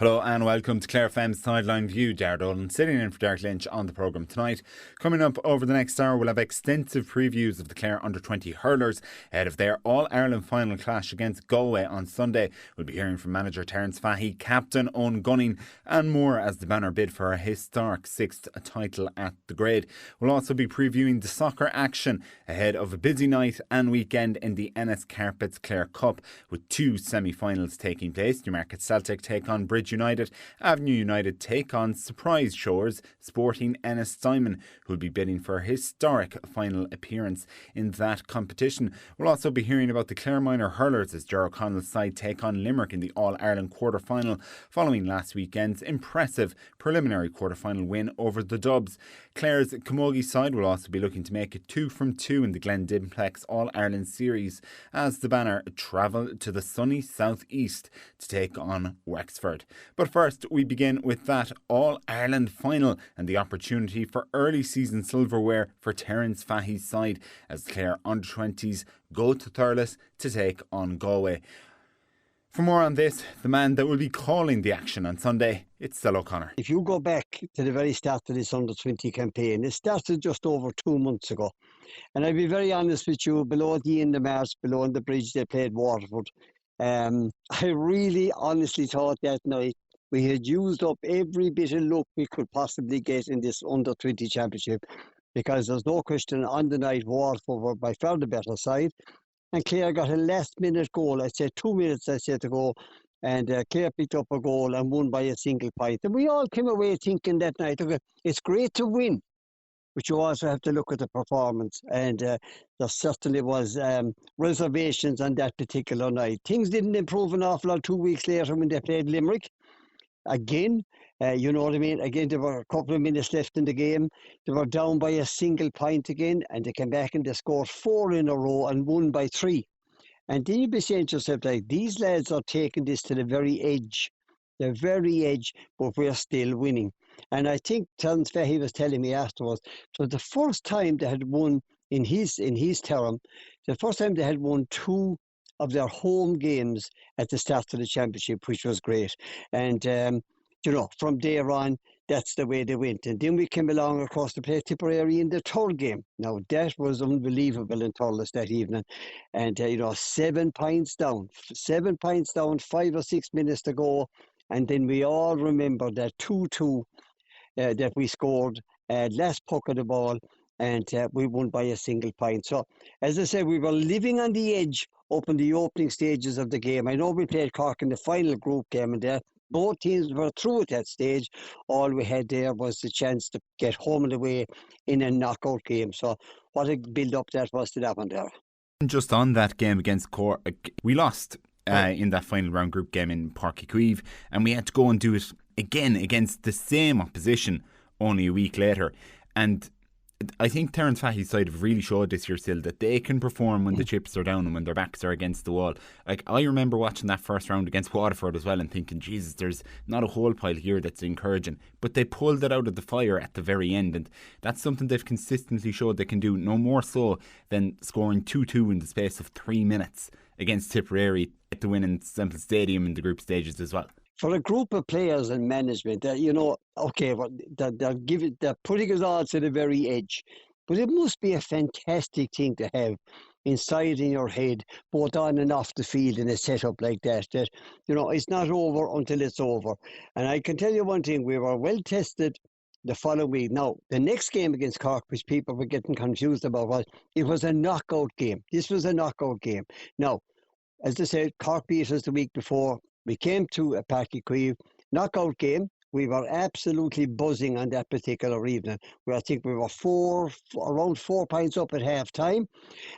Hello and welcome to Clare FM's Sideline View. Jared Olin sitting in for Derek Lynch on the programme tonight. Coming up over the next hour, we'll have extensive previews of the Clare under-20 hurlers ahead of their All-Ireland final clash against Galway on Sunday. We'll be hearing from manager Terence Fahy, captain Owen Gunning and more as the banner bid for a historic sixth title at the grade. We'll also be previewing the soccer action ahead of a busy night and weekend in the Ennis Carpets Clare Cup with two semi-finals taking place. Newmarket Celtic take on Bridge United, Avenue United take on Surprise Shores Sporting Ennis Simon, who will be bidding for a historic final appearance in that competition. We'll also be hearing about the Clare Minor hurlers as Ger O'Connell's side take on Limerick in the All-Ireland quarter-final following last weekend's impressive preliminary quarter-final win over the Dubs. Clare's camogie side will also be looking to make it 2 from 2 in the Glen Dimplex All-Ireland series as the banner travel to the sunny southeast to take on Wexford. But first, we begin with that All-Ireland final and the opportunity for early season silverware for Terence Fahy's side as Clare under-20s go to Thurles to take on Galway. For more on this, the man that will be calling the action on Sunday, it's Still O'Connor. If you go back to the very start of this under-20 campaign, it started just over 2 months ago. And I'll be very honest with you, below the end of March, below on the bridge, they played Waterford. I really honestly thought that night we had used up every bit of luck we could possibly get in this under-20 championship, because there's no question on the night Waterford were by far the better side. And Clare got a last-minute goal. I said 2 minutes, to go. And Clare picked up a goal and won by a single point. And we all came away thinking that night, okay, it's great to win, but you also have to look at the performance. And there certainly was reservations on that particular night. Things didn't improve an awful lot 2 weeks later when they played Limerick. Again, you know what I mean? Again, there were a couple of minutes left in the game. They were down by a single point again, and they came back and they scored 4 in a row and won by 3. And then you'd be saying to yourself, like, these lads are taking this to the very edge, but we're still winning. And I think Terence Fahy was telling me afterwards, so the first time they had won in his term, the first time they had won 2 of their home games at the start of the championship, which was great. And, from there on, that's the way they went. And then we came along across to play Tipperary in the third game. Now, that was unbelievable in Thurles that evening. And, 7 points down, 5 or 6 minutes to go. And then we all remember that 2-2 that we scored, last puck of the ball, and we won by a single point. So, as I said, we were living on the edge up in the opening stages of the game. I know we played Cork in the final group game, and both teams were through at that stage. All we had there was the chance to get home and away in a knockout game. So, what a build-up that was to that one there. Just on that game against Cork, we lost in that final round group game in Páirc Uí Chaoimh, and we had to go and do it again against the same opposition only a week later. And I think Terence Fahy's side have really showed this year still that they can perform when the chips are down and when their backs are against the wall. Like, I remember watching that first round against Waterford as well and thinking, Jesus, there's not a whole pile here that's encouraging. But they pulled it out of the fire at the very end, and that's something they've consistently showed they can do, no more so than scoring 2-2 in the space of 3 minutes against Tipperary at the win in Semple Stadium in the group stages as well. For a group of players and management, they're putting us all to the very edge. But it must be a fantastic thing to have inside in your head, both on and off the field in a setup like that, it's not over until it's over. And I can tell you one thing, we were well tested the following week. Now, the next game against Cork, which people were getting confused about, it was a knockout game. This was a knockout game. Now, as I said, Cork beat us the week before. We came to a Páirc Uí Chaoimh knockout game. We were absolutely buzzing on that particular evening. I think we were around 4 points up at half time.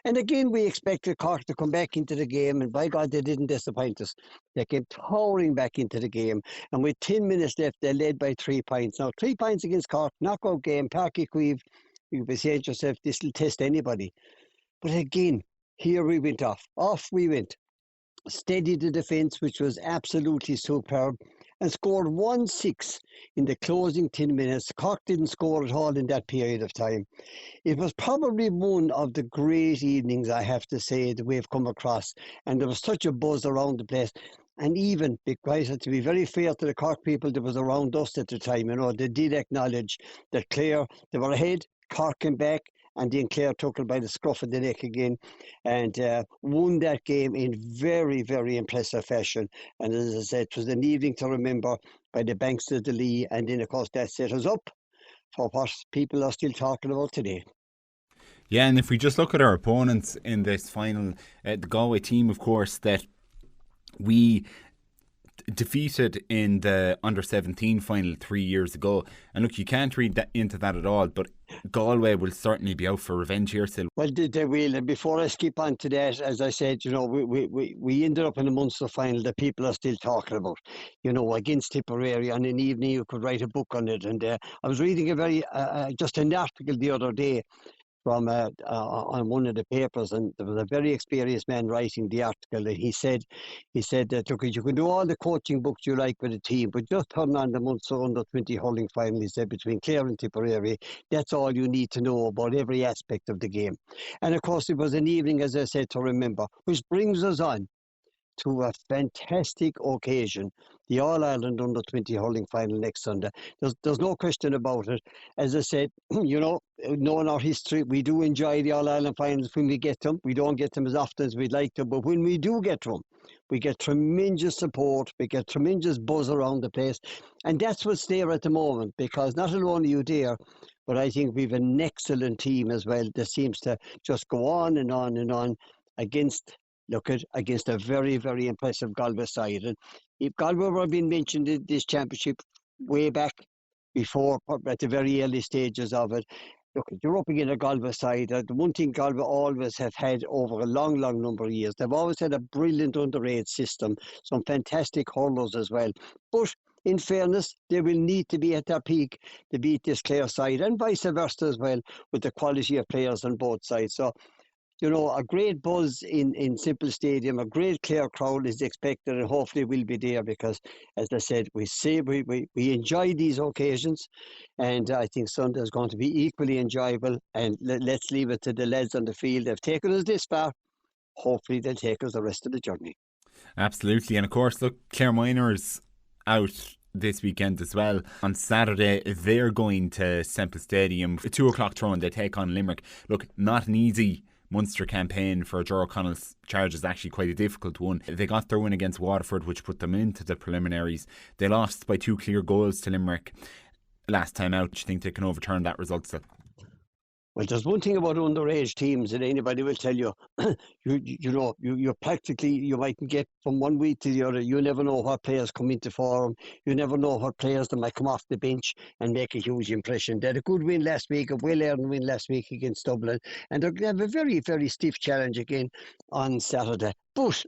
And again, we expected Cork to come back into the game, and by God, they didn't disappoint us. They came towering back into the game, and with 10 minutes left, they led by 3 points. Now, 3 points against Cork, knockout game, Páirc Uí Chaoimh, you'll be saying to yourself, this will test anybody. But again, here we went off we went. Steadied the defence, which was absolutely superb, and scored 1-6 in the closing 10 minutes. Cork didn't score at all in that period of time. It was probably one of the great evenings, I have to say, that we've come across, and there was such a buzz around the place. And even, because to be very fair to the Cork people that was around us at the time, they did acknowledge that Clare, they were ahead, Cork came back, and then Clare took it by the scruff of the neck again and won that game in very, very impressive fashion. And as I said, it was an evening to remember by the banks of the Lee, and then, of course, that set us up for what people are still talking about today. Yeah, and if we just look at our opponents in this final, the Galway team, of course, that we defeated in the under-17 final 3 years ago. And look, you can't read that into that at all, but Galway will certainly be out for revenge here still. Well, they will. And before I skip on to that, as I said, we ended up in the Munster final that people are still talking about, against Tipperary. On an evening, you could write a book on it. And I was reading just an article the other day from on one of the papers, and there was a very experienced man writing the article, and he said that, look, you can do all the coaching books you like with a team, but just turn on the Munster under-20 hurling final, he said, between Clare and Tipperary. That's all you need to know about every aspect of the game. And of course, it was an evening, as I said, to remember, which brings us on to a fantastic occasion, the All-Ireland Under-20 hurling final next Sunday. There's no question about it. As I said, knowing our history, we do enjoy the All-Ireland finals when we get them. We don't get them as often as we'd like to, but when we do get them, we get tremendous support, we get tremendous buzz around the place. And that's what's there at the moment, because not only are you there, but I think we've an excellent team as well that seems to just go on and on and on against a very, very impressive Galway side. And if Galway were being mentioned in this championship way back before, at the very early stages of it, look, you're up against a Galway side. The one thing Galway always have had over a long, long number of years, they've always had a brilliant underage system, some fantastic hurlers as well. But in fairness, they will need to be at their peak to beat this Clare side, and vice versa as well, with the quality of players on both sides. So, a great buzz in Simple Stadium, a great Clare crowd is expected, and hopefully will be there, because, as I said, we enjoy these occasions, and I think Sunday is going to be equally enjoyable. And let's leave it to the lads on the field. They've taken us this far. Hopefully they'll take us the rest of the journey. Absolutely. And of course, look, Clare Miners out this weekend as well. On Saturday, they're going to Semple Stadium. A 2 o'clock throw, and they take on Limerick. Look, not an easy Munster campaign for Ger O'Connell's charges, actually quite a difficult one. They got their win against Waterford, which put them into the preliminaries. They lost by 2 clear goals to Limerick last time out. Do you think they can overturn that result still? Well, there's one thing about underage teams that anybody will tell you. You're practically, you mightn't get from one week to the other. You never know what players come into form. You never know what players that might come off the bench and make a huge impression. They had a good win last week, a well-earned win last week against Dublin, and they have a very, very stiff challenge again on Saturday. But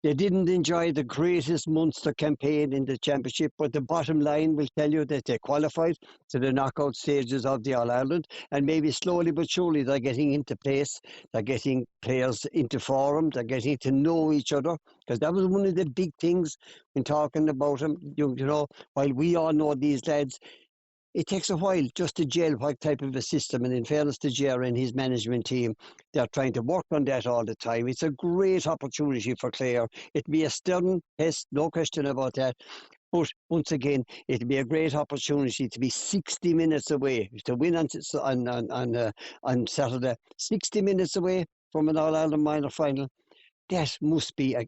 they didn't enjoy the greatest Munster campaign in the championship, but the bottom line will tell you that they qualified to the knockout stages of the All-Ireland, and maybe slowly but surely they're getting into place. They're getting players into form. They're getting to know each other, because that was one of the big things when talking about them. While we all know these lads, it takes a while just to gel what type of a system, and in fairness to Ger and his management team, they're trying to work on that all the time. It's a great opportunity for Clare. It'll be a stern test, no question about that. But once again, it'll be a great opportunity to be 60 minutes away, to win on Saturday, 60 minutes away from an All-Ireland minor final. That must be a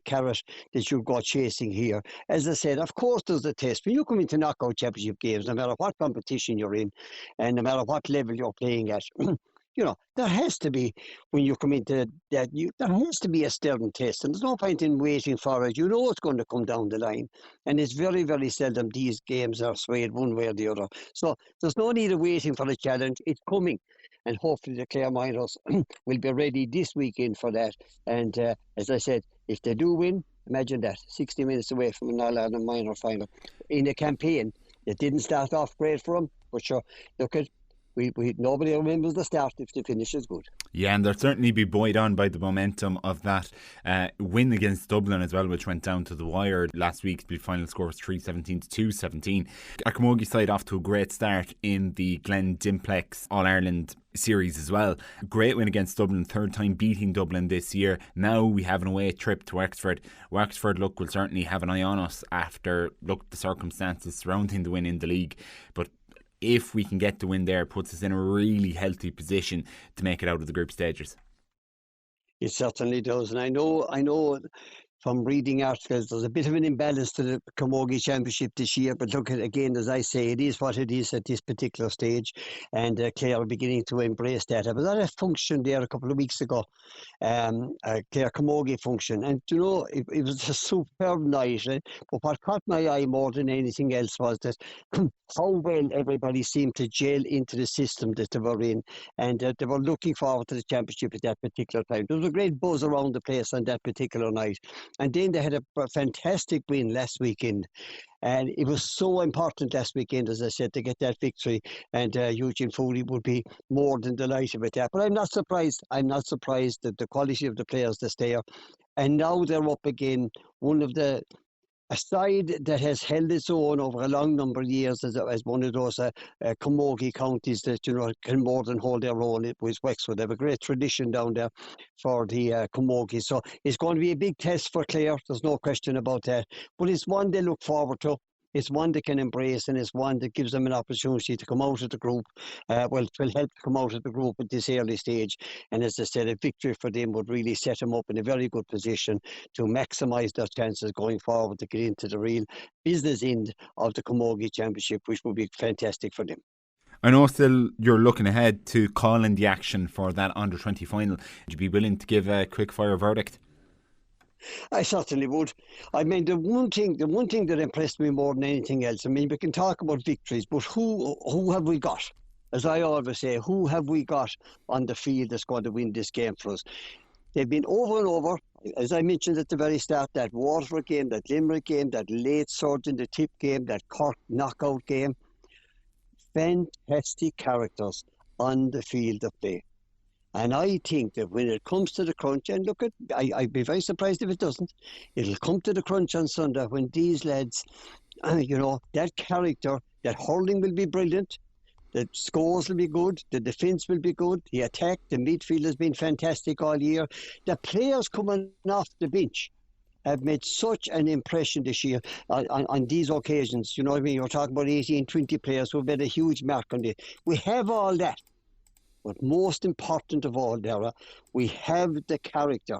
carrot that you go chasing here. As I said, of course there's a test. When you come into knockout championship games, no matter what competition you're in, and no matter what level you're playing at, there has to be, when you come into that, there has to be a stern test, and there's no point in waiting for it. You know it's going to come down the line, and it's very, very seldom these games are swayed one way or the other. So there's no need of waiting for the challenge. It's coming, and hopefully the Clare Miners will be ready this weekend for that. And as I said, if they do win, imagine that, 60 minutes away from an All-Ireland minor final in a campaign that didn't start off great for them, but sure, look at. Nobody remembers the start if the finish is good. Yeah, and they'll certainly be buoyed on by the momentum of that win against Dublin as well, which went down to the wire last week. The final score was 3-17 to 2-17. Our camogie side off to a great start in the Glen Dimplex All-Ireland series as well. Great win against Dublin, third time beating Dublin this year. Now we have an away trip to Wexford. Wexford, look, will certainly have an eye on us after, look, the circumstances surrounding the win in the league. But if we can get the win there, it puts us in a really healthy position to make it out of the group stages. It certainly does. And I know from reading articles, there's a bit of an imbalance to the Camogie Championship this year. But look, again, as I say, it is what it is at this particular stage. And Clare are beginning to embrace that. I was at a function there a couple of weeks ago, a Clare Camogie function. And, you know, it was a superb night. Right? But what caught my eye more than anything else was that how well everybody seemed to gel into the system that they were in. And they were looking forward to the championship at that particular time. There was a great buzz around the place on that particular night. And then they had a fantastic win last weekend. And it was so important last weekend, as I said, to get that victory. And Eugene Foley would be more than delighted with that. But I'm not surprised. I'm not surprised that the quality of the players that's there. And now they're up again. A side that has held its own over a long number of years as one of those camogie counties that, you know, can more than hold their own. It was Wexford. They have a great tradition down there for the camogie. So it's going to be a big test for Clare. There's no question about that. But it's one they look forward to. It's one they can embrace, and it's one that gives them an opportunity to come out of the group. Will help to come out of the group at this early stage. And as I said, a victory for them would really set them up in a very good position to maximise their chances going forward to get into the real business end of the Camogie Championship, which would be fantastic for them. I know still you're looking ahead to calling the action for that under-20 final. Would you be willing to give a quick-fire verdict? I certainly would. I mean, the one thing that impressed me more than anything else, I mean, we can talk about victories, but who have we got? As I always say, who have we got on the field that's going to win this game for us? They've been over and over, as I mentioned at the very start, that Waterford game, that Limerick game, that late surge in the tip game, that Cork knockout game. Fantastic characters on the field of play. And I think that when it comes to the crunch, and look, I'd be very surprised if it doesn't, it'll come to the crunch on Sunday when these lads, you know, that character, that hurling will be brilliant, the scores will be good, the defence will be good, the attack, the midfield has been fantastic all year. The players coming off the bench have made such an impression this year on these occasions. You know what I mean? You're talking about 18, 20 players who have made a huge mark on it. We have all that. But most important of all, Dara, we have the character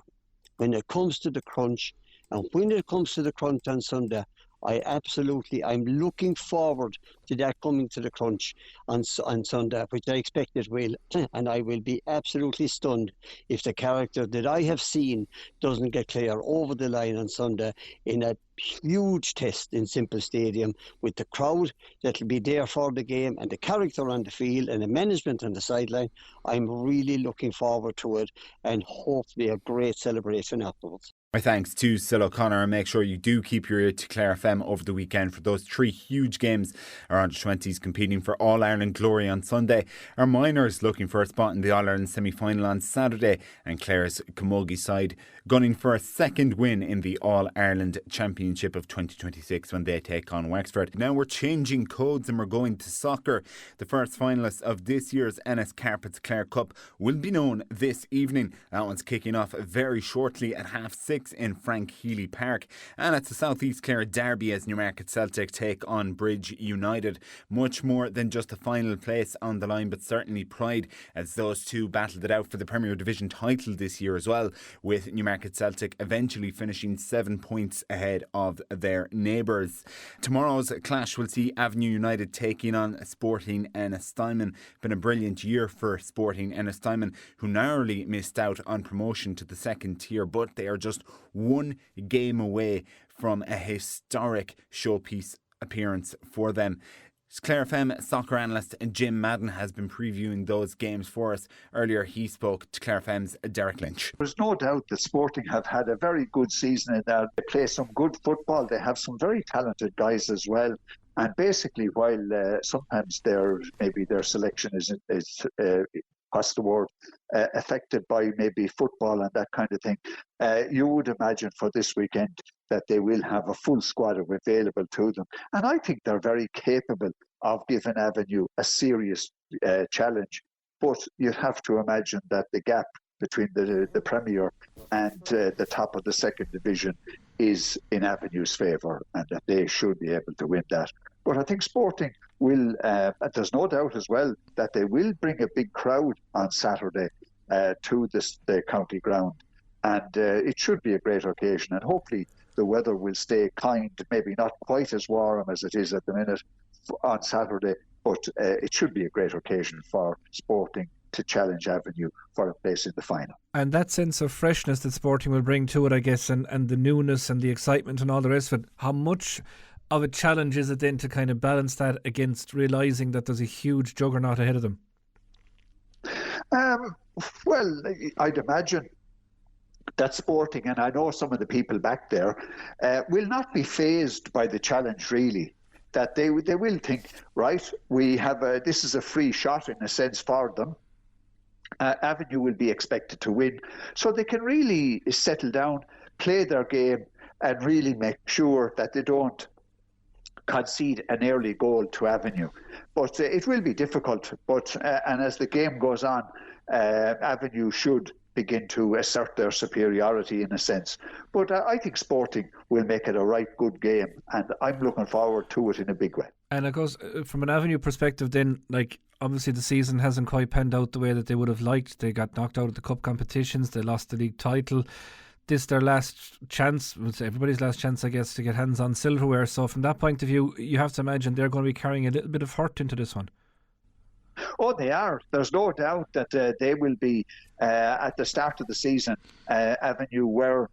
when it comes to the crunch. And when it comes to the crunch on Sunday, I'm looking forward to that coming to the crunch on Sunday, which I expect it will. And I will be absolutely stunned if the character that I have seen doesn't get Clare over the line on Sunday in a huge test in Simple Stadium with the crowd that'll be there for the game and the character on the field and the management on the sideline. I'm really looking forward to it and hopefully a great celebration afterwards. My thanks to Sil O'Connor, and make sure you do keep your ear to Clare FM over the weekend for those 3 huge games. Our under-20s competing for All-Ireland glory on Sunday, our minors looking for a spot in the All-Ireland semi-final on Saturday, and Clare's camogie side gunning for a second win in the All-Ireland Championship of 2026 when they take on Wexford. Now we're changing codes and we're going to soccer. The first finalists of this year's Ennis Carpets Clare Cup will be known this evening. That one's kicking off very shortly at 6:30 in Frank Healy Park, and it's a South East Clare derby as Newmarket Celtic take on Bridge United. Much more than just a final place on the line, but certainly pride as those two battled it out for the Premier Division title this year as well, with Newmarket Celtic eventually finishing 7 points ahead of their neighbours. Tomorrow's clash will see Avenue United taking on Sporting Ennistimon. Been a brilliant year for Sporting Ennistimon, who narrowly missed out on promotion to the second tier, but they are just one game away from a historic showpiece appearance for them. Clare FM soccer analyst Jim Madden has been previewing those games for us. Earlier he spoke to Clare FM's Derek Lynch. There's no doubt that Sporting have had a very good season in that they play some good football. They have some very talented guys as well. And basically, while sometimes their selection is what's the word, affected by maybe football and that kind of thing, you would imagine for this weekend that they will have a full squad available to them. And I think they're very capable of giving Avenue a serious challenge. But you have to imagine that the gap between the Premier and the top of the second division is in Avenue's favour, and that they should be able to win that. But I think Sporting will, there's no doubt as well that they will bring a big crowd on Saturday to the county ground. And it should be a great occasion. And hopefully the weather will stay kind, maybe not quite as warm as it is at the minute on Saturday, but it should be a great occasion for Sporting to challenge Avenue for a place in the final. And that sense of freshness that Sporting will bring to it, I guess, and the newness and the excitement and all the rest of it, how much of a challenge is it then to kind of balance that against realising that there's a huge juggernaut ahead of them? Well, I'd imagine that Sporting, and I know some of the people back there, will not be fazed by the challenge really. That they will think, right, we have this is a free shot in a sense for them. Avenue will be expected to win, so they can really settle down, play their game, and really make sure that they don't concede an early goal to Avenue. But it will be difficult. But and as the game goes on, Avenue should begin to assert their superiority in a sense. But I think Sporting will make it a right good game, and I'm looking forward to it in a big way. And of course, from an Avenue perspective then, like, obviously the season hasn't quite panned out the way that they would have liked. They got knocked out of the cup competitions, they lost the league title. This their last chance, everybody's last chance, I guess, to get hands on silverware. So from that point of view, you have to imagine they're going to be carrying a little bit of hurt into this one. Oh, they are. There's no doubt that they will be at the start of the season. Avenue were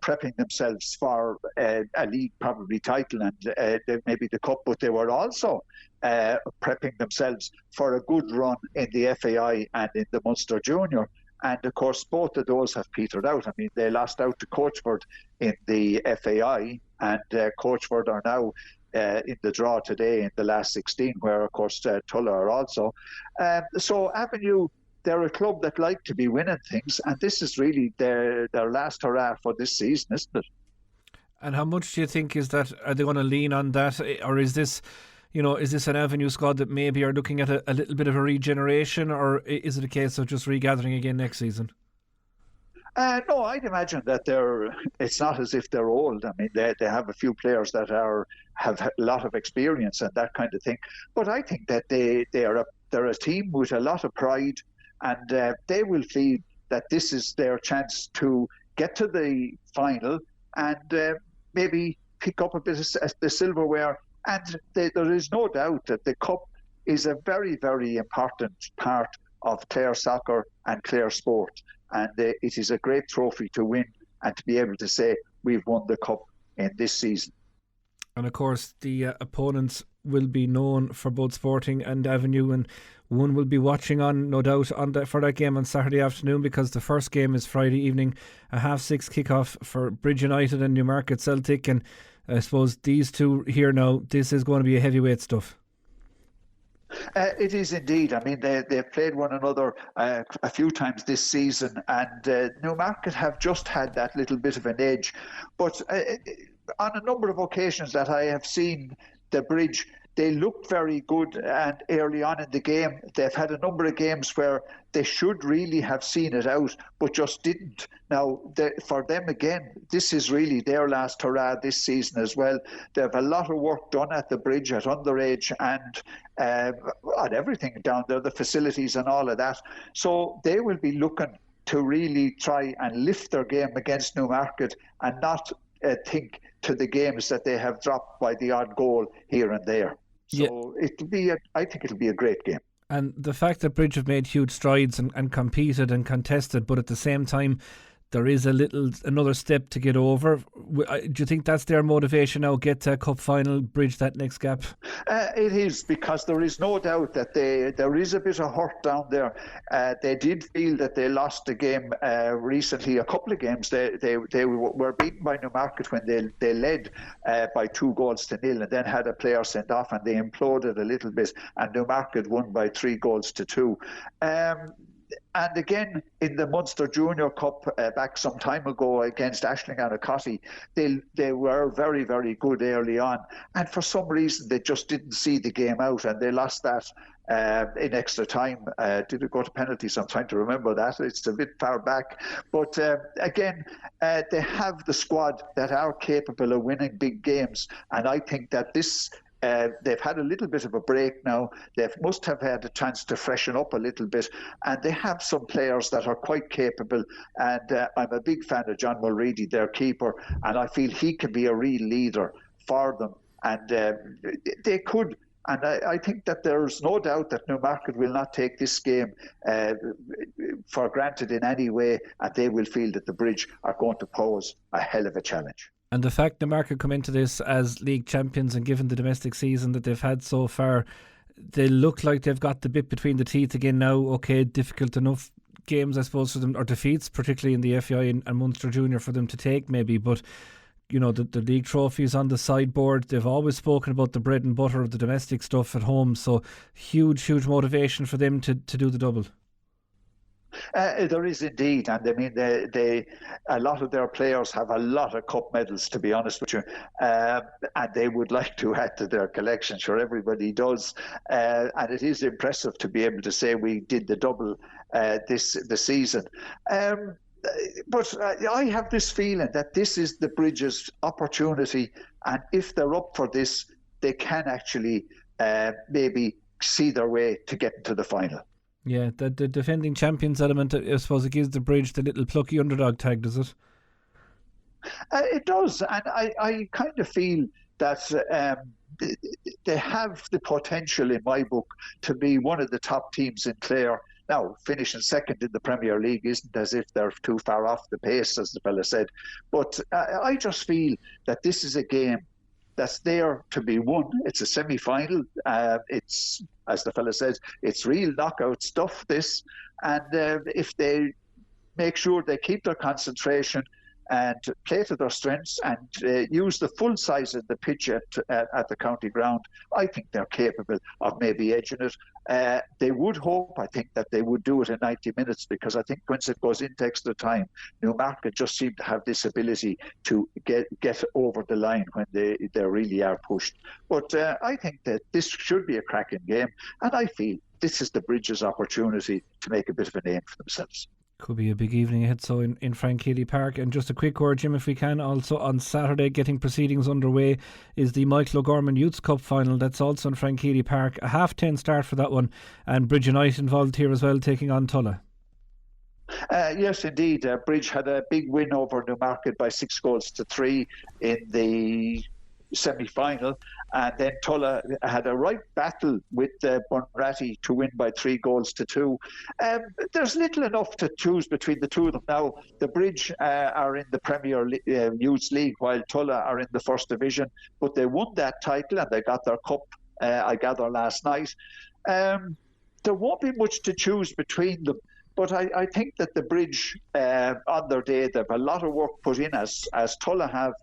prepping themselves for a league probably title and maybe the cup, but they were also prepping themselves for a good run in the FAI and in the Munster Junior. And of course, both of those have petered out. I mean, they lost out to Coachford in the FAI, and Coachford are now in the draw today in the last 16, where of course Tulla are also. So Avenue, they're a club that like to be winning things, and this is really their last hurrah for this season, isn't it? And how much do you think is that? Are they going to lean on that, or is this, is this an Avenue squad that maybe are looking at a little bit of a regeneration, or is it a case of just regathering again next season? No, I'd imagine that it's not as if they're old. I mean, they have a few players that have a lot of experience and that kind of thing. But I think that they're a team with a lot of pride, and they will feel that this is their chance to get to the final and maybe pick up a bit of the silverware. And there is no doubt that the cup is a very, very important part of Clare soccer and Clare sport. And it is a great trophy to win and to be able to say we've won the cup in this season. And of course, the opponents will be known for both Sporting and Avenue, and one will be watching on, no doubt, for that game on Saturday afternoon, because the first game is Friday evening, a 6:30 kickoff for Bridge United and Newmarket Celtic. And I suppose these two here now, this is going to be a heavyweight stuff. It is indeed. I mean, they've played one another a few times this season, and Newmarket have just had that little bit of an edge. But on a number of occasions that I have seen the Bridge, they looked very good, and early on in the game, they've had a number of games where they should really have seen it out, but just didn't. Now, for them again, this is really their last hurrah this season as well. They have a lot of work done at the Bridge, at underage, and on everything down there, the facilities and all of that. So they will be looking to really try and lift their game against Newmarket and not think to the games that they have dropped by the odd goal here and there. So I think it'll be a great game. And the fact that Bridge have made huge strides and competed and contested, but at the same time, there is another step to get over. Do you think that's their motivation now, get to a cup final, bridge that next gap? It is, because there is no doubt that there is a bit of hurt down there. They did feel that they lost a game recently, a couple of games. They were beaten by Newmarket when they led by 2-0, and then had a player sent off, and they imploded a little bit, and Newmarket won by 3-2. And again, in the Munster Junior Cup back some time ago against Aisling and Cotty, they were very, very good early on. And for some reason, they just didn't see the game out, and they lost that in extra time. Did it go to penalties? I'm trying to remember that. It's a bit far back. But again, they have the squad that are capable of winning big games. And I think that this... they've had a little bit of a break now. They must have had a chance to freshen up a little bit, and they have some players that are quite capable. And I'm a big fan of John Mulready, their keeper, and I feel he can be a real leader for them. And they could. And I think that there's no doubt that Newmarket will not take this game for granted in any way, and they will feel that the Bridge are going to pose a hell of a challenge. And the fact Newmarket come into this as league champions, and given the domestic season that they've had so far, they look like they've got the bit between the teeth again now. Okay, difficult enough games, I suppose, for them, or defeats, particularly in the FAI and Munster Junior, for them to take maybe. But, you know, the league trophies on the sideboard. They've always spoken about the bread and butter of the domestic stuff at home. So huge motivation for them to do the double. There is indeed, and I mean, a lot of their players have a lot of cup medals, to be honest with you, and they would like to add to their collection. Sure, everybody does, and it is impressive to be able to say we did the double this season. But I have this feeling that this is the Bridge's opportunity, and if they're up for this, they can actually maybe see their way to getting to the final. Yeah, the defending champions element, I suppose it gives the Bridge the little plucky underdog tag, does it? It does, and I kind of feel that they have the potential, in my book, to be one of the top teams in Clare. Now, finishing second in the Premier League isn't as if they're too far off the pace, as the fella said. But I just feel that this is a game that's there to be won. It's a semi-final. It's, as the fella says, it's real knockout stuff, this. And if they make sure they keep their concentration and play to their strengths and use the full size of the pitch at the county ground, I think they're capable of maybe edging it. They would hope, I think, that they would do it in 90 minutes, because I think once it goes into extra time, Newmarket just seem to have this ability to get over the line when they really are pushed. But I think that this should be a cracking game, and I feel this is the Bridge's opportunity to make a bit of a name for themselves. Could be a big evening ahead, so in Frank Healy Park. And just a quick word, Jim, if we can, also on Saturday, getting proceedings underway, is the Michael O'Gorman Youths Cup final. That's also in Frank Healy Park. A 10:30 start for that one. And Bridge United involved here as well, taking on Tulla. Yes, indeed. Bridge had a big win over Newmarket by 6-3 in the semi-final, and then Tulla had a right battle with Bunratty to win by 3-2. There's little enough to choose between the two of them now. The Bridge are in the Premier Youth League, while Tulla are in the First Division, but they won that title and they got their cup, I gather, last night. There won't be much to choose between them, but I think that the Bridge, on their day, they have a lot of work put in, as Tulla have,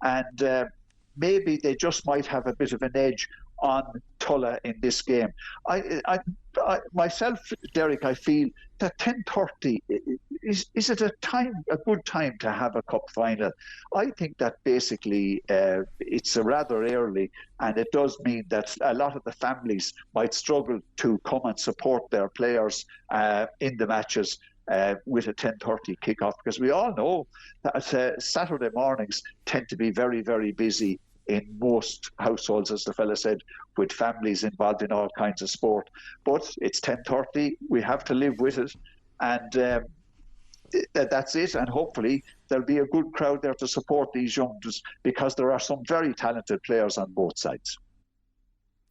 and maybe they just might have a bit of an edge on Tulla in this game. I myself, Derek, I feel that 10:30 is it a good time to have a cup final? I think that basically it's rather early, and it does mean that a lot of the families might struggle to come and support their players in the matches with a 10:30 kickoff, because we all know that Saturday mornings tend to be very, very busy in most households, as the fella said, with families involved in all kinds of sport. But it's 10:30, we have to live with it, and that's it. And hopefully there'll be a good crowd there to support these youngsters, because there are some very talented players on both sides.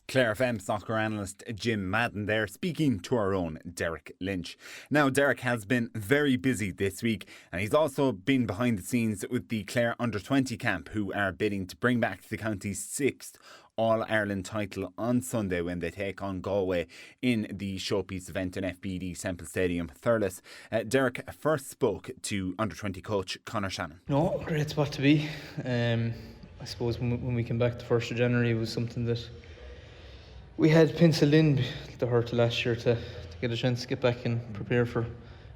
Clare FM soccer analyst Jim Madden there, speaking to our own Derek Lynch. Now, Derek has been very busy this week, and he's also been behind the scenes with the Clare Under-20 camp, who are bidding to bring back the county's 6th All-Ireland title on Sunday when they take on Galway in the showpiece event in FBD Semple Stadium, Thurles. Derek first spoke to Under-20 coach Conor Shannon. No, great spot to be. I suppose when we came back the 1st of January, it was something that we had penciled in the hurtle last year to get a chance to get back and prepare for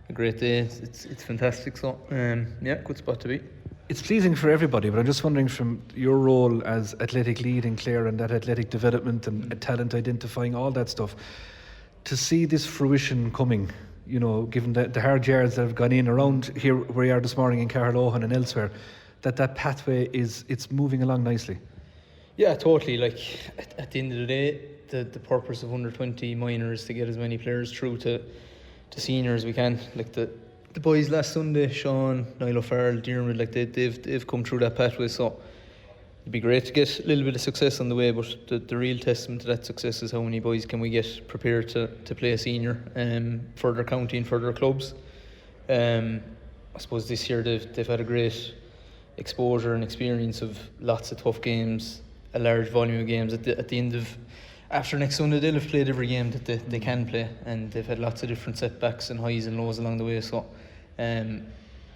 a great day. It's fantastic. So good spot to be. It's pleasing for everybody, but I'm just wondering, from your role as athletic lead in Clare and that athletic development and talent identifying, all that stuff, to see this fruition coming, you know, given the hard yards that have gone in around here where we are this morning in Carlohan and elsewhere, that pathway it's moving along nicely. Yeah, totally. Like at the end of the day, the purpose of under 20 minor is to get as many players through to senior as we can. Like the boys last Sunday, Sean, Niall O'Farrell, Diarmuid, like they've come through that pathway. So it'd be great to get a little bit of success on the way, but the real testament to that success is how many boys can we get prepared to play a senior for their county and for their clubs. I suppose this year they've had a great exposure and experience of lots of tough games, a large volume of games. At the end of after next Sunday, they'll have played every game that they can play, and they've had lots of different setbacks and highs and lows along the way. So a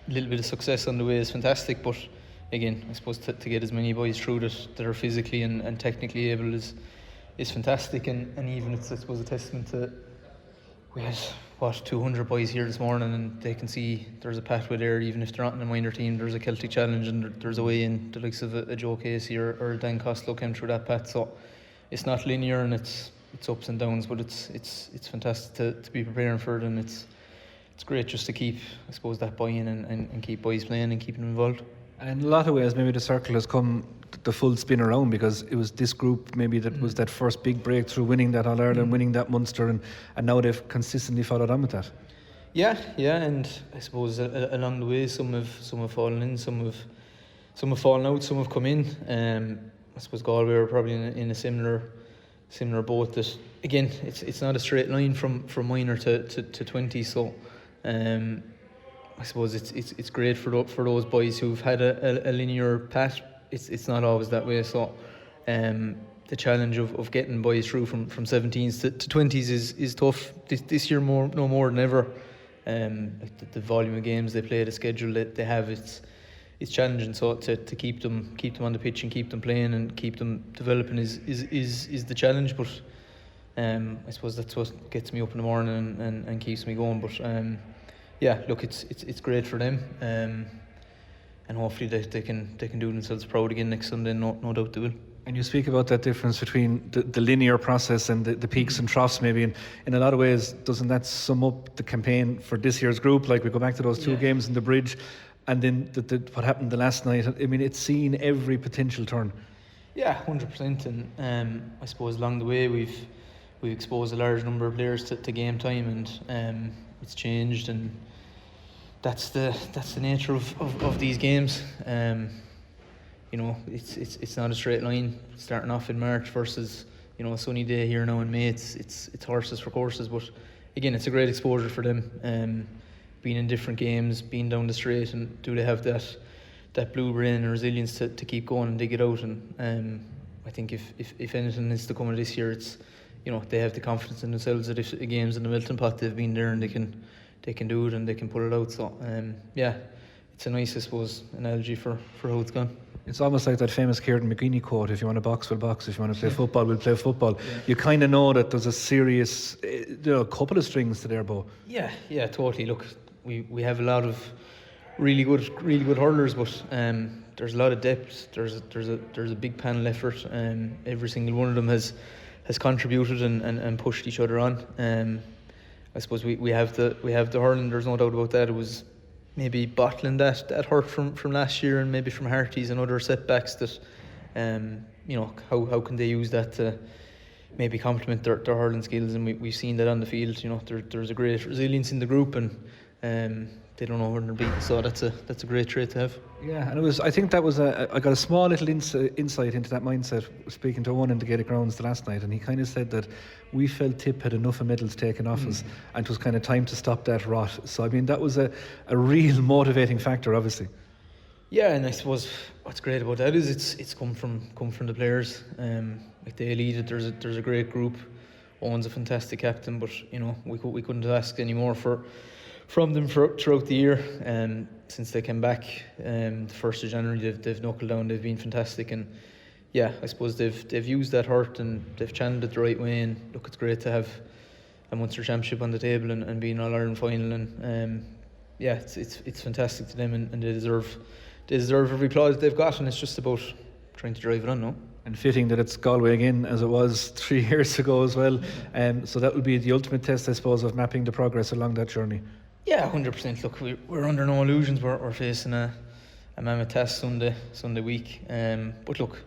little bit of success on the way is fantastic, but again, I suppose to get as many boys through that are physically and technically able is fantastic, and even it's, I suppose, a testament to, we had 200 boys here this morning, and they can see there's a pathway there. Even if they're not in a minor team, there's a Celtic challenge and there's a way in. The likes of a Joe Casey or Dan Costello came through that path. So it's not linear, and it's ups and downs, but it's fantastic to be preparing for it, and it's great just to keep, I suppose, that buy-in and keep boys playing and keeping them involved. And in a lot of ways, maybe the circle has come the full spin around, because it was this group maybe that was that first big breakthrough, winning that All-Ireland, winning that Munster, and now they've consistently followed on with that. Yeah, and I suppose along the way some have fallen in, some have fallen out, some have come in. I suppose Galway are probably in a similar boat. That again, it's not a straight line from minor to 20. So I suppose it's great for those boys who've had a linear path. It's not always that way. So the challenge of getting boys through from 17s to 20s is tough this year no more than ever. The volume of games they play, the schedule that they have, it's challenging. So to keep them on the pitch and keep them playing and keep them developing is the challenge. But I suppose that's what gets me up in the morning and keeps me going. But look, it's great for them, and hopefully they can do themselves proud again next Sunday. No doubt they will. And you speak about that difference between the linear process and the peaks and troughs, maybe, and in a lot of ways, doesn't that sum up the campaign for this year's group? Like, we go back to those two games in the Bridge, and then what happened the last night. I mean, it's seen every potential turn. Yeah, 100%. And I suppose along the way we've exposed a large number of players to game time, and it's changed, and that's the nature of these games. You know, it's not a straight line starting off in March versus, you know, a sunny day here now in May. It's horses for courses, but again, it's a great exposure for them. Being in different games, being down the straight, and do they have that blue brain and resilience to keep going and dig it out? And I think if anything is to come of this year, it's, you know, they have the confidence in themselves that if the games in the melting pot, they've been there and they can do it and they can pull it out. So it's a nice, I suppose, analogy for how it's gone. It's almost like that famous Kieran McGeeney quote: if you want to box, we'll box; if you want to play football, we'll play football. Yeah. You kind of know that there's a serious couple of strings to their bow. Yeah, totally. Look, we have a lot of really good hurlers, but there's a lot of depth. There's a big panel effort. Every single one of them has contributed and pushed each other on. I suppose we have the hurling. There's no doubt about that. It was maybe bottling that hurt from last year, and maybe from Harties and other setbacks that how can they use that to maybe complement their hurling skills, and we've seen that on the field. You know, there's a great resilience in the group, and they don't know when they're beaten, so that's a great trait to have. Yeah, and I think that was I got a small little insight into that mindset speaking to one in the Gaelic grounds the last night, and he kind of said that we felt Tip had enough of medals taken off us, and it was kind of time to stop that rot. So I mean, that was a real motivating factor, obviously. Yeah, and I suppose what's great about that is it's come from the players. Like they lead it. There's a great group. Owen's a fantastic captain, but you know, we couldn't ask any more from them throughout the year. Since they came back the 1st of January, they've knuckled down. They've been fantastic, and yeah, I suppose they've used that hurt and they've channeled it the right way. And look, it's great to have Munster Championship on the table and being All-Ireland final, and it's fantastic to them, and they deserve every applaud that they've got, and it's just about trying to drive it on, no? And fitting that it's Galway again, as it was 3 years ago as well. So that will be the ultimate test, I suppose, of mapping the progress along that journey. Yeah, 100%. Look, we're under no illusions. We're facing a mammoth test Sunday week. But look,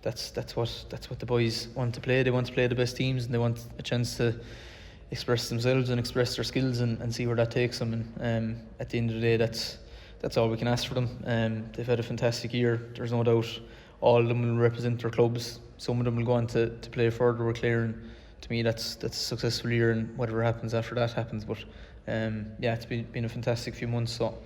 that's what the boys want to play. They want to play the best teams, and they want a chance to express themselves and express their skills and see where that takes them. And at the end of the day, that's all we can ask for them. They've had a fantastic year. There's no doubt. All of them will represent their clubs. Some of them will go on to play further with Clare, and to me that's a successful year, and whatever happens after that happens. But it's been a fantastic few months, so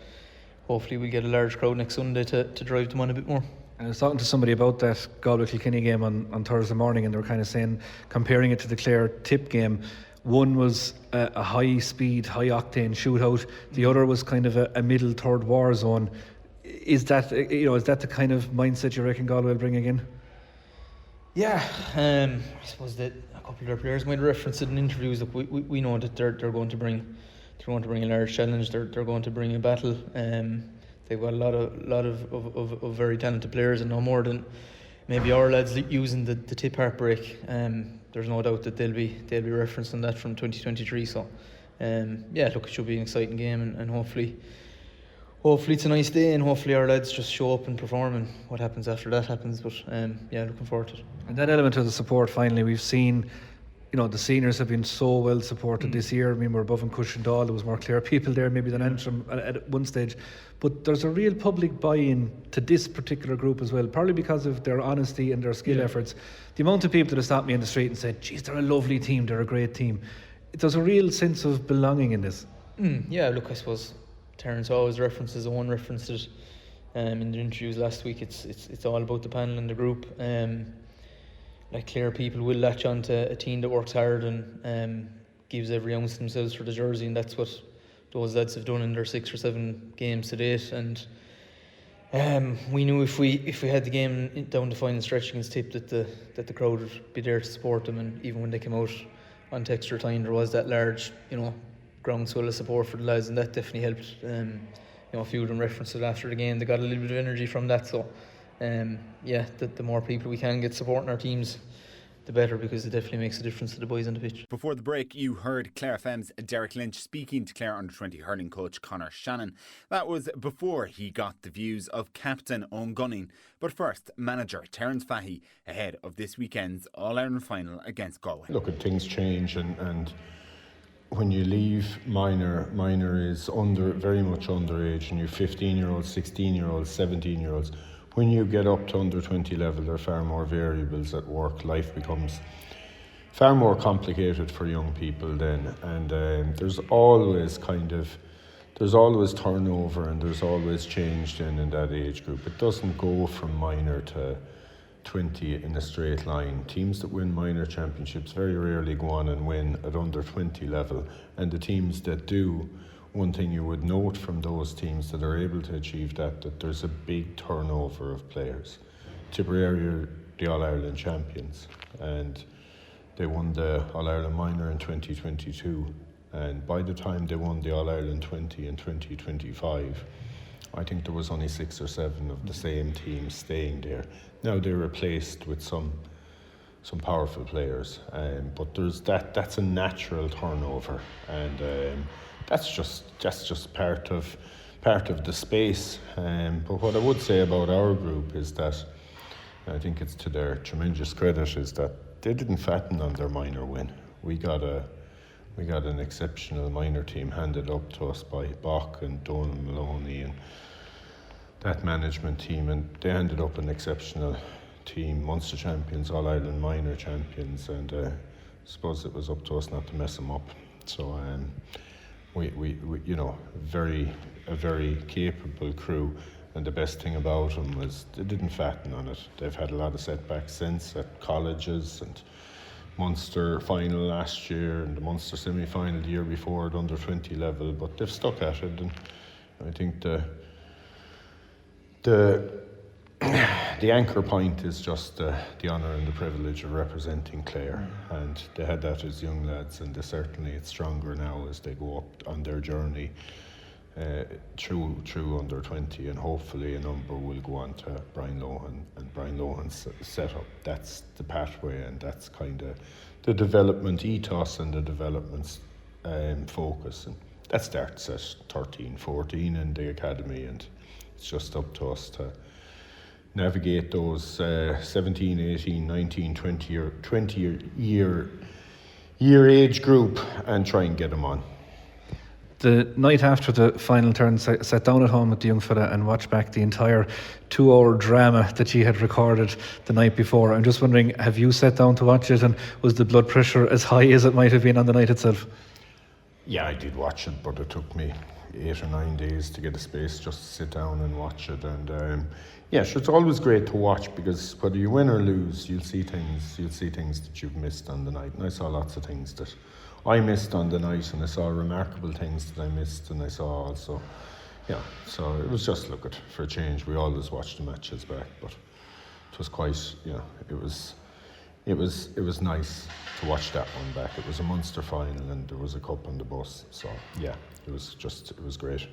hopefully we'll get a large crowd next Sunday to drive them on a bit more. I was talking to somebody about that Galway-Kilkenny game on Thursday morning, and they were kind of saying, comparing it to the Clare Tip game, one was a high speed, high octane shootout, the other was kind of a middle third war zone. Is that the kind of mindset you reckon Galway will bring again? Yeah, I suppose that a couple of their players might reference it in interviews. Look, we know that they're going to bring a large challenge. They're going to bring a battle. They've got a lot of very talented players, and no more than maybe our lads using the tip heartbreak. There's no doubt that they'll be referencing that from 2023. So look, it should be an exciting game, and hopefully it's a nice day, and hopefully our lads just show up and perform, and what happens after that happens. But looking forward to it. And that element of the support, finally, we've seen, the seniors have been so well supported this year. I mean, we're above in Cushendall. There was more Clare people there maybe than Antrim at one stage. But there's a real public buy-in to this particular group as well, partly because of their honesty and their skill efforts. The amount of people that have stopped me in the street and said, geez, they're a lovely team, they're a great team. There's a real sense of belonging in this. Look, I suppose Terence always references, Owen referenced it in the interviews last week. It's all about the panel and the group. Like Clare people will latch on to a team that works hard and gives every ounce of themselves for the jersey, and that's what those lads have done in their 6 or 7 games to date. And we knew if we had the game down the final stretch against Tip that the crowd would be there to support them, and even when they came out on extra time, there was that large groundswell of support for the lads, and that definitely helped. A few of them referenced it after the game. They got a little bit of energy from that. So, the more people we can get supporting our teams, the better, because it definitely makes a difference to the boys on the pitch. Before the break, you heard Clare FM's Derek Lynch speaking to Clare Under-20 hurling coach Conor Shannon. That was before he got the views of captain Owen Gunning. But first, manager Terence Fahy ahead of this weekend's All-Ireland final against Galway. Look, things change, and when you leave minor is very much underage, and you 15-year-olds, 16-year-olds, 17-year-olds. When you get up to under 20 level, there are far more variables at work. Life becomes far more complicated for young people then, and there's always turnover, and there's always change then in that age group. It doesn't go from minor to 20 in a straight line. Teams that win minor championships very rarely go on and win at under 20 level, and the teams that do, one thing you would note from those teams that are able to achieve that there's a big turnover of players. Tipperary are the All-Ireland champions, and they won the All-Ireland minor in 2022, and by the time they won the All-Ireland 20 in 2025, I think there was only 6 or 7 of the same teams staying there. Now they're replaced with some powerful players, but that's a natural turnover, and that's just part of the space. But what I would say about our group is that, I think it's to their tremendous credit, is that they didn't fatten on their minor win. We got an exceptional minor team handed up to us by Bach and Donal Maloney and that management team, and they handed up an exceptional team, Munster champions, All-Ireland minor champions, and I suppose it was up to us not to mess them up. So we a very capable crew, and the best thing about them was they didn't fatten on it. They've had a lot of setbacks since at colleges, and Munster final last year and the Munster semi-final the year before at under 20 level, but they've stuck at it, and I think the the anchor point is just the honour and the privilege of representing Clare, and they had that as young lads, and it's stronger now as they go up on their journey through under 20, and hopefully a number will go on to Brian Lohan, and Brian Lohan's set up. That's the pathway, and that's kind of the development ethos and the development focus, and that starts at 13, 14 in the academy, and it's just up to us to navigate those 17, 18, 19, 20 year age group and try and get them on. The night after the final turn, sat down at home with the young fella and watched back the entire 2-hour drama that you had recorded the night before. I'm just wondering, have you sat down to watch it, and was the blood pressure as high as it might have been on the night itself? Yeah, I did watch it, but it took me 8 or 9 days to get a space just to sit down and watch it. And it's always great to watch, because whether you win or lose, you'll see things that you've missed on the night. And I saw lots of things that I missed on the night, and I saw remarkable things that I missed, and I saw also, so it was just, look, for a change, we always watch the matches back, but it was quite, it was nice to watch that one back. It was a Munster final, and there was a cup on the bus, so it was great.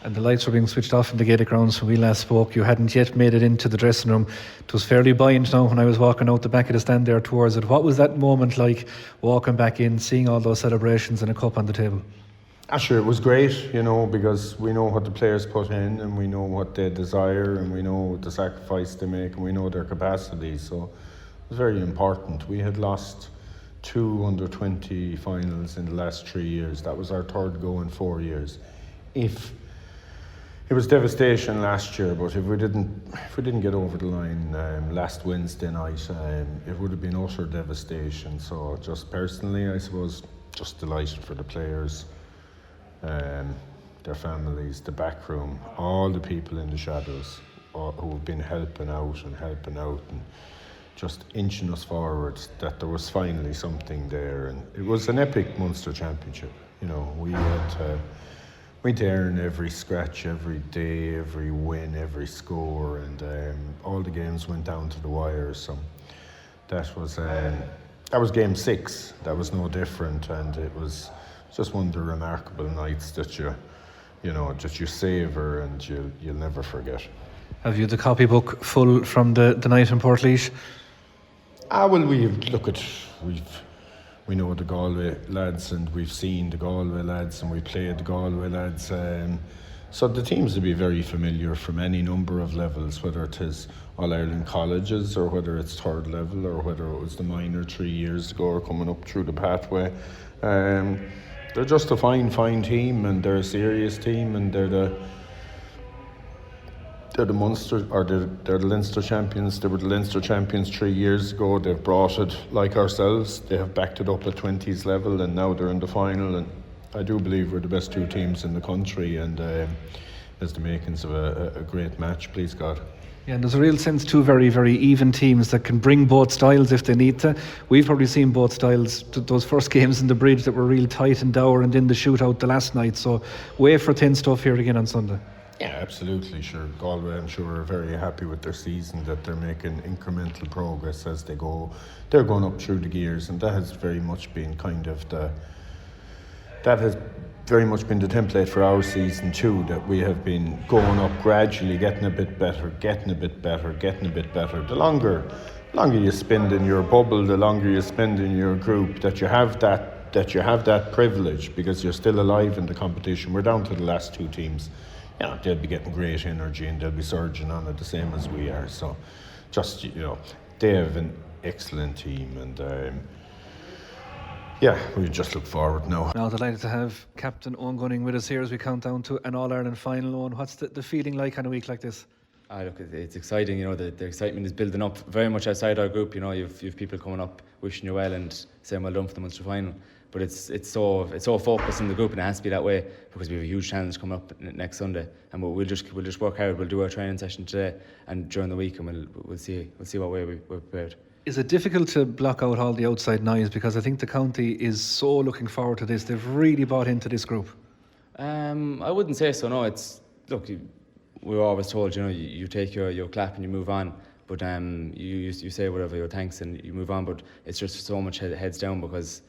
And the lights were being switched off in the Gaelic grounds when we last spoke. You hadn't yet made it into the dressing room. It was fairly buoyant now when I was walking out the back of the stand there towards it. What was that moment like, walking back in, seeing all those celebrations and a cup on the table? Sure, it was great, because we know what the players put in, and we know what they desire, and we know the sacrifice they make, and we know their capacity. So it was very important. We had lost 2 under-20 finals in the last 3 years. That was our third go in 4 years. It was devastation last year, but if we didn't get over the line last Wednesday night, it would have been utter devastation. So just personally, I suppose, just delighted for the players, their families, the back room, all the people in the shadows who have been helping out and just inching us forward, that there was finally something there. And it was an epic Munster Championship. We had we had to earn every scratch, every day, every win, every score, and all the games went down to the wire. So that was game 6. That was no different, and it was just one of the remarkable nights that you savour and you'll never forget. Have you the copybook full from the night in Portlaoise? We know the Galway lads, and we've seen the Galway lads, and we played the Galway lads. So the teams will be very familiar from any number of levels, whether it is All-Ireland colleges, or whether it's third level, or whether it was the minor 3 years ago, or coming up through the pathway. They're just a fine team, and they're a serious team, and they're the Munster, or they're the Leinster champions. They were the Leinster champions 3 years ago. They've brought it like ourselves. They have backed it up at 20s level, and now they're in the final. And I do believe we're the best 2 teams in the country, and there's the makings of a great match, please God. Yeah, and there's a real sense, 2 very, very even teams that can bring both styles if they need to. We've probably seen both styles, those first games in the bridge that were real tight and dour, and in the shootout the last night. So wafer thin stuff here again on Sunday. Yeah, absolutely, sure. Galway, I'm sure, are very happy with their season, that they're making incremental progress as they go. They're going up through the gears, and that has very much been the template for our season too, that we have been going up gradually, getting a bit better. The longer you spend in your bubble, the longer you spend in your group, that you have that privilege, because you're still alive in the competition. We're down to the last 2 teams. They'll be getting great energy, and they'll be surging on it the same as we are. So just, they have an excellent team, and we just look forward now. Now delighted to have Captain Owen Gunning with us here as we count down to an All-Ireland final. Owen, what's the feeling like on a week like this? Look, it's exciting. The excitement is building up very much outside our group. You've people coming up wishing you well and saying well done for the Munster final. But it's so focused in the group, and it has to be that way, because we have a huge challenge coming up next Sunday, and we'll just work hard. We'll do our training session today and during the week, and we'll see what way we're prepared. Is it difficult to block out all the outside noise, because I think the county is so looking forward to this? They've really bought into this group. I wouldn't say so. No, we were always told, you take your clap and you move on. But you say whatever your thanks and you move on. But it's just so much heads down because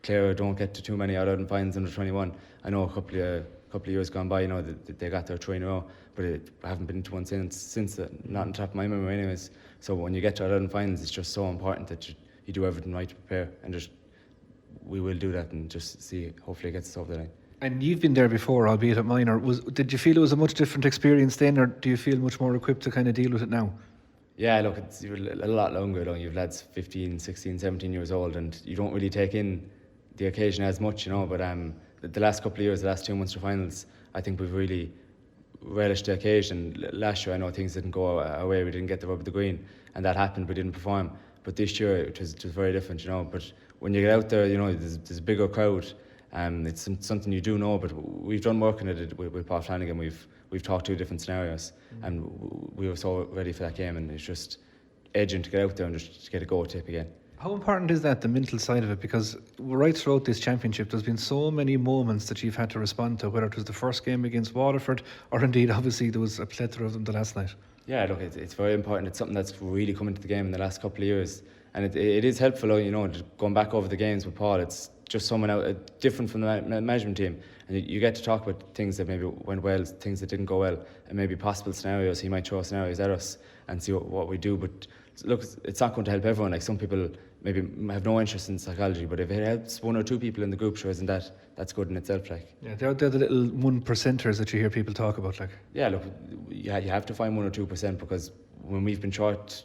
Clare don't get to too many All-Ireland finals under 21. I know a couple of years gone by, they got their 3 in a row, but I haven't been to one since that, not on top of my memory anyways. So when you get to All-Ireland finals, it's just so important that you do everything right to prepare, and we will do that and just see, hopefully it gets us over the line. And you've been there before, albeit at minor. Did you feel it was a much different experience then, or do you feel much more equipped to kind of deal with it now? Yeah, look, it's a lot longer. You've lads 15, 16, 17 years old, and you don't really take in the occasion as much, But the last couple of years, the last 2 Munster finals, I think we've really relished the occasion. Last year, I know things didn't go our way. We didn't get the rub of the green, and that happened. We didn't perform. But this year, it was very different, But when you get out there, there's a bigger crowd. It's something you do know, but we've done work on it with Paul Flanagan. We've talked 2 different scenarios, and we were so ready for that game, and it's just edging to get out there and just get a go tip again. How important is that, the mental side of it? Because right throughout this championship, there's been so many moments that you've had to respond to, whether it was the first game against Waterford, or indeed, obviously, there was a plethora of them the last night. Yeah, look, it's very important. It's something that's really come into the game in the last couple of years, and it is helpful, going back over the games with Paul. It's just someone out different from the management team, and you get to talk about things that maybe went well, things that didn't go well, and maybe possible scenarios. He might throw scenarios at us and see what we do. But look, it's not going to help everyone. Like, some people maybe have no interest in psychology, but if it helps 1 or 2 people in the group, sure, isn't that's good in itself? Yeah, they're the little 1%ers that you hear people talk about. Yeah, look, you have to find 1 or 2%, because when we've been short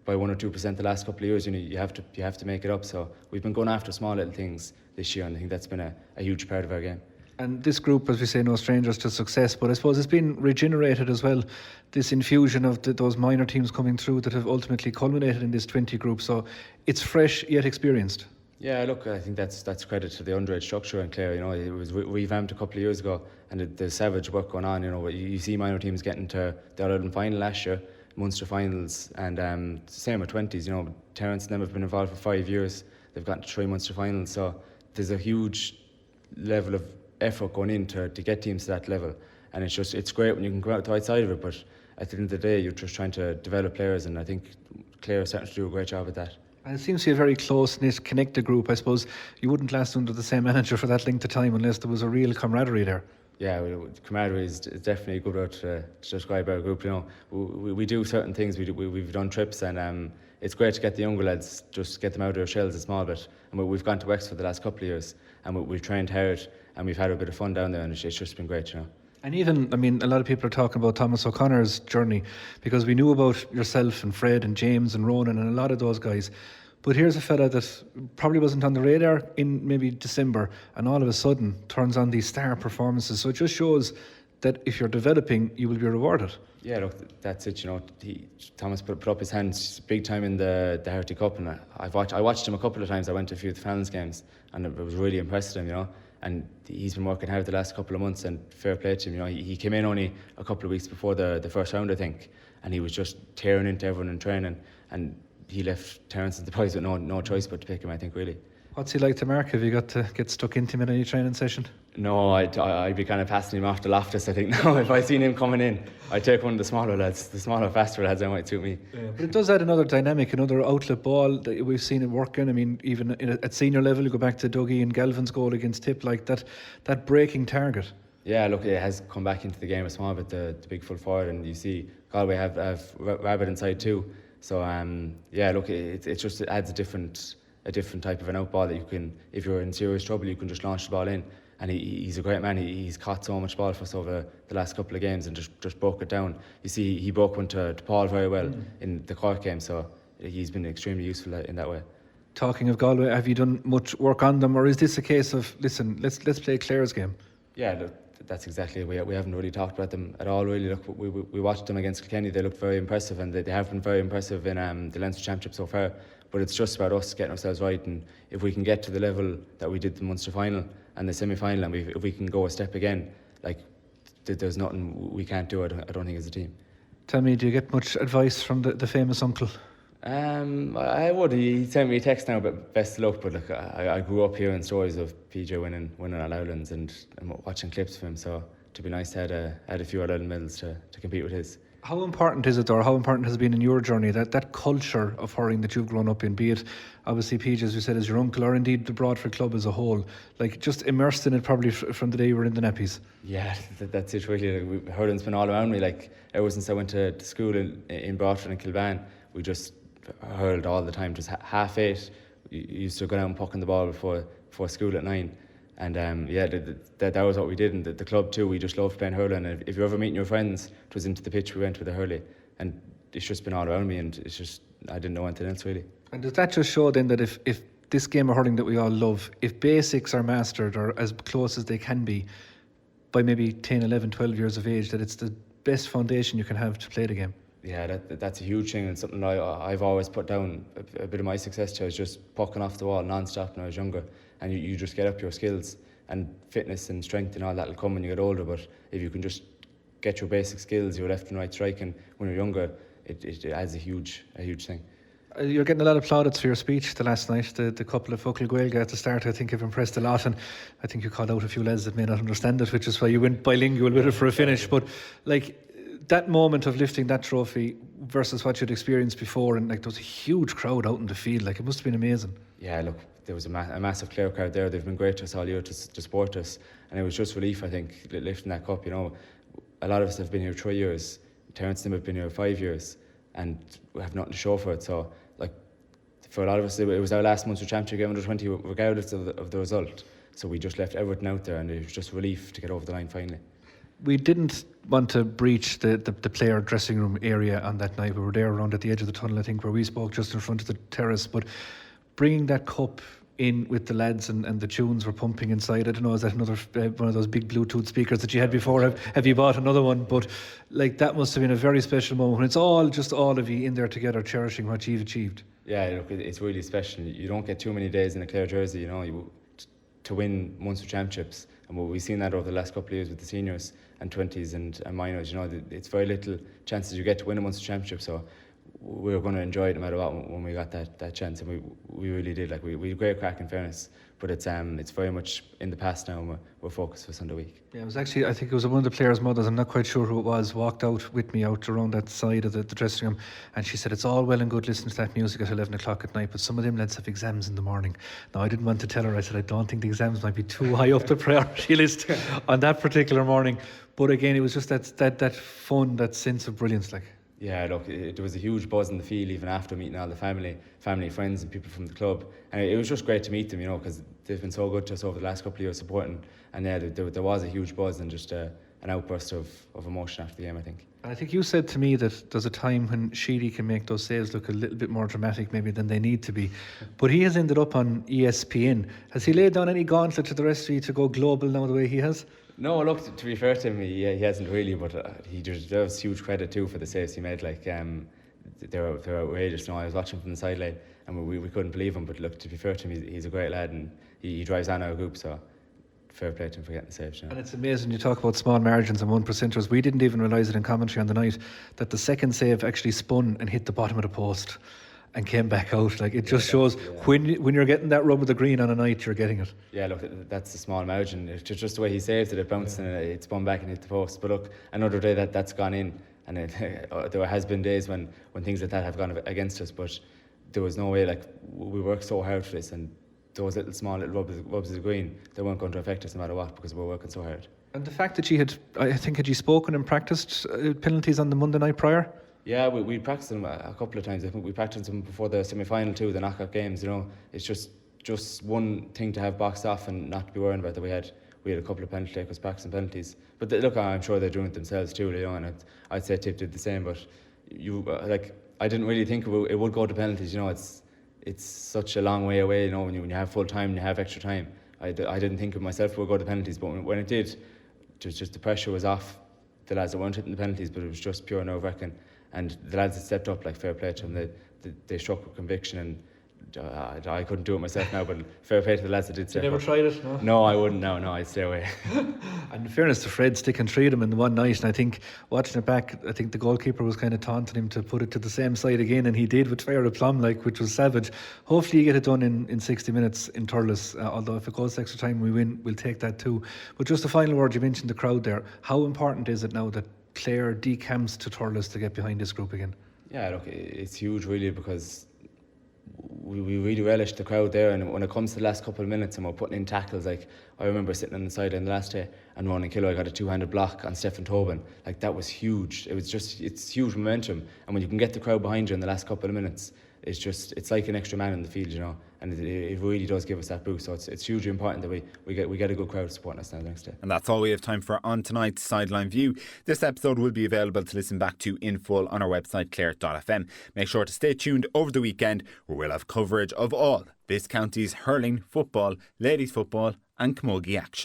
by 1 or 2% the last couple of years, you have to make it up. So we've been going after small little things this year, and I think that's been a huge part of our game. And this group, as we say, no strangers to success, but I suppose it's been regenerated as well, this infusion of those minor teams coming through that have ultimately culminated in this 20 group. So it's fresh yet experienced. Yeah, look, I think that's credit to the underage structure in Clare. It was revamped a couple of years ago, and the savage work going on. You see minor teams getting to the All-Ireland final last year, Munster finals, and same with 20s. Terence and them have been involved for 5 years. They've gotten to 3 Munster finals, so there's a huge level of effort going in to get teams to that level, and it's great when you can go out the right side of it. But at the end of the day, you're just trying to develop players, and I think Clare is starting to do a great job at that. And it seems to be a very close-knit, connected group. I suppose you wouldn't last under the same manager for that length of time unless there was a real camaraderie there. Yeah, camaraderie is definitely a good word to describe our group. We do certain things. We've done trips, and it's great to get the younger lads, just get them out of their shells a small bit. And we've gone to Wexford the last couple of years, and we've trained hard, and we've had a bit of fun down there, and it's just been great, And even, a lot of people are talking about Thomas O'Connor's journey, because we knew about yourself and Fred and James and Ronan and a lot of those guys. But here's a fella that probably wasn't on the radar in maybe December, and all of a sudden turns on these star performances. So it just shows that if you're developing, you will be rewarded. Yeah, look, that's it. Thomas put up his hands big time in the Harty Cup, and I watched him a couple of times. I went to a few of the fans' games, and it was really impressed with him, And he's been working hard the last couple of months, and fair play to him. He came in only a couple of weeks before the first round, I think, and he was just tearing into everyone in training, and he left Terence and the boys with no choice but to pick him, I think, really. What's he like to mark? Have you got to get stuck into him in any training session? No, I'd be kind of passing him off to Loftus, I think. No, if I seen him coming in, I'd take one of the smaller lads. The smaller, faster lads, that might suit me. Yeah, but it does add another dynamic, another outlet ball that we've seen it working. Even at senior level, you go back to Dougie and Galvin's goal against Tip, like that breaking target. Yeah, look, it has come back into the game a small bit, the big full forward, and you see Galway have Rabbit inside too. So yeah, look, it adds a different type of an out ball that you can, if you're in serious trouble, you can just launch the ball in. And he's a great man. He's caught so much ball for us over the last couple of games and just broke it down. You see, he broke one to Paul very well in the Cork game, so he's been extremely useful in that way. Talking of Galway, have you done much work on them, or is this a case of, listen, let's play Clare's game? Yeah, look, that's exactly it. We haven't really talked about them at all, really. Look, we watched them against Kilkenny. They looked very impressive, and they have been very impressive in the Leinster Championship so far. But it's just about us getting ourselves right, and if we can get to the level that we did the Munster final and the semi-final, and if we can go a step again, like, there's nothing we can't do, I don't think, as a team. Tell me, do you get much advice from the famous uncle? I would. He sent me a text now, but best of luck. But look, I grew up hearing stories of PJ winning All Irelands and watching clips of him, so to be nice to add a few other medals to compete with his. How important is it, or how important has it been in your journey, that culture of hurling that you've grown up in, be it obviously Peach, as you said, as your uncle, or indeed the Broadford Club as a whole, like just immersed in it probably from the day you were in the nappies? Yeah, that's it really. Like, hurling's been all around me. Like ever since I went to school in Broadford and Kilban, we just hurled all the time. Just 8:30, you used to go down and puck in the ball before school at 9. And that was what we did. And the club too, we just loved playing hurling. And if you're ever meeting your friends, it was into the pitch we went with the hurley. And it's just been all around me, and it's just, I didn't know anything else really. And does that just show then that if this game of hurling that we all love, if basics are mastered or as close as they can be by maybe 10, 11, 12 years of age, that it's the best foundation you can have to play the game? Yeah, that's a huge thing, and something I've always put down a bit of my success to is just pucking off the wall non-stop when I was younger. And you just get up your skills, and fitness and strength and all that will come when you get older. But if you can just get your basic skills, your left and right striking when you're younger, it adds a huge thing. You're getting a lot of plaudits for your speech the last night. The couple of Focal Gaeilge at the start, I think, have impressed a lot, and I think you called out a few lads that may not understand it, which is why you went bilingual with it for a finish. But like that moment of lifting that trophy versus what you'd experienced before, and like there was a huge crowd out in the field, like it must have been amazing. Yeah, look, there was a massive Clare crowd there. They've been great to us all year to support us, and it was just relief, I think, lifting that cup. You know, a lot of us have been here 3 years. Terence and them have been here 5 years, and we have nothing to show for it. So, like, for a lot of us, it was our last Munster Championship game under 20, regardless of the result. So we just left everything out there, and it was just relief to get over the line finally. We didn't want to breach the player dressing room area on that night. We were there around at the edge of the tunnel, I think, where we spoke, just in front of the terrace. But bringing that cup in with the lads and the tunes were pumping inside. I don't know, is that another one of those big Bluetooth speakers that you had before? Have you bought another one? But like that must have been a very special moment when it's all of you in there together cherishing what you've achieved. Yeah, look, it's really special. You don't get too many days in a Clare jersey, you know, to win Munster Championships. And we've seen that over the last couple of years with the seniors and 20s and minors. You know, it's very little chances you get to win a Munster Championship. So we were going to enjoy it no matter what when we got that chance, and we really did. Like we had great crack, in fairness, but it's very much in the past now, and we're focused for Sunday week. Yeah, it was actually, I think it was one of the players' mothers, I'm not quite sure who it was, walked out with me out around that side of the dressing room, and she said it's all well and good listening to that music at 11 o'clock at night, but some of them lads have exams in the morning. Now, I didn't want to tell her, I said I don't think the exams might be too high up the priority list on that particular morning, but again, it was just that fun, that sense of brilliance, like. Yeah, look, there was a huge buzz in the field even after meeting all the family, friends and people from the club, and it was just great to meet them, you know, because they've been so good to us over the last couple of years supporting, and yeah, there was a huge buzz and just an outburst of emotion after the game, I think. And I think you said to me that there's a time when Sheedy can make those saves look a little bit more dramatic maybe than they need to be, but he has ended up on ESPN. Has he laid down any gauntlet to the rest of you to go global now the way he has? No, look, to be fair to him, he hasn't really, but he deserves huge credit too for the saves he made. Like, they're outrageous. No, I was watching from the sideline and we couldn't believe him, but look, to be fair to him, he's a great lad, and he drives on our group, so fair play to him for getting the saves. You know? And it's amazing, you talk about small margins and 1%ers. We didn't even realise it in commentary on the night that the second save actually spun and hit the bottom of the post and came back out. Like, it just shows when you're getting that rub of the green on a night, you're getting it. Yeah, look, that's the small margin. It's just the way he saved it. It bounced and it spun back and hit the post. But look, another day that's gone in, and there has been days when things like that have gone against us. But there was no way. Like, we worked so hard for this, and those small little rubs of the green, they weren't going to affect us no matter what, because we're working so hard. And the fact that had you spoken and practiced penalties on the Monday night prior? Yeah, we practiced them a couple of times. I think we practiced them before the semi-final too, the knockout games. You know, it's just one thing to have boxed off and not to be worried about that. We had a couple of penalty takers practicing penalties, but look, I'm sure they're doing it themselves too, you know, and I'd say Tip did the same. But I didn't really think it would go to penalties. You know, it's such a long way away. You know, when you have full time, and you have extra time. I didn't think of myself it would go to penalties, but when it did, just the pressure was off the lads that weren't hitting the penalties, but it was just pure nerve-wracking. And the lads that stepped up, like, fair play to them, they struck with conviction, and I couldn't do it myself now, but fair play to the lads that did. You never tried it? No? No, I wouldn't. No, I'd stay away. And in fairness to Fred, sticking three of them in one night, and I think watching it back, I think the goalkeeper was kind of taunting him to put it to the same side again, and he did with fire aplomb, which was savage. Hopefully you get it done in 60 minutes in Thurles, although if it goes extra time we win, we'll take that too. But just a final word, you mentioned the crowd there. How important is it now that Clare decamps to Thurles to get behind this group again? Yeah, look, it's huge really, because we really relish the crowd there, and when it comes to the last couple of minutes and we're putting in tackles, I remember sitting on the sideline the last day and Ronan Kilroy got a two-handed block on Stephen Tobin. That was huge. It's huge momentum, and when you can get the crowd behind you in the last couple of minutes, it's like an extra man in the field, and it really does give us that boost. So it's hugely important that we get a good crowd supporting us now the next day. And that's all we have time for on tonight's Sideline View. This episode will be available to listen back to in full on our website clare.fm. Make sure to stay tuned over the weekend, where we'll have coverage of all this county's hurling, football, ladies football and camogie action.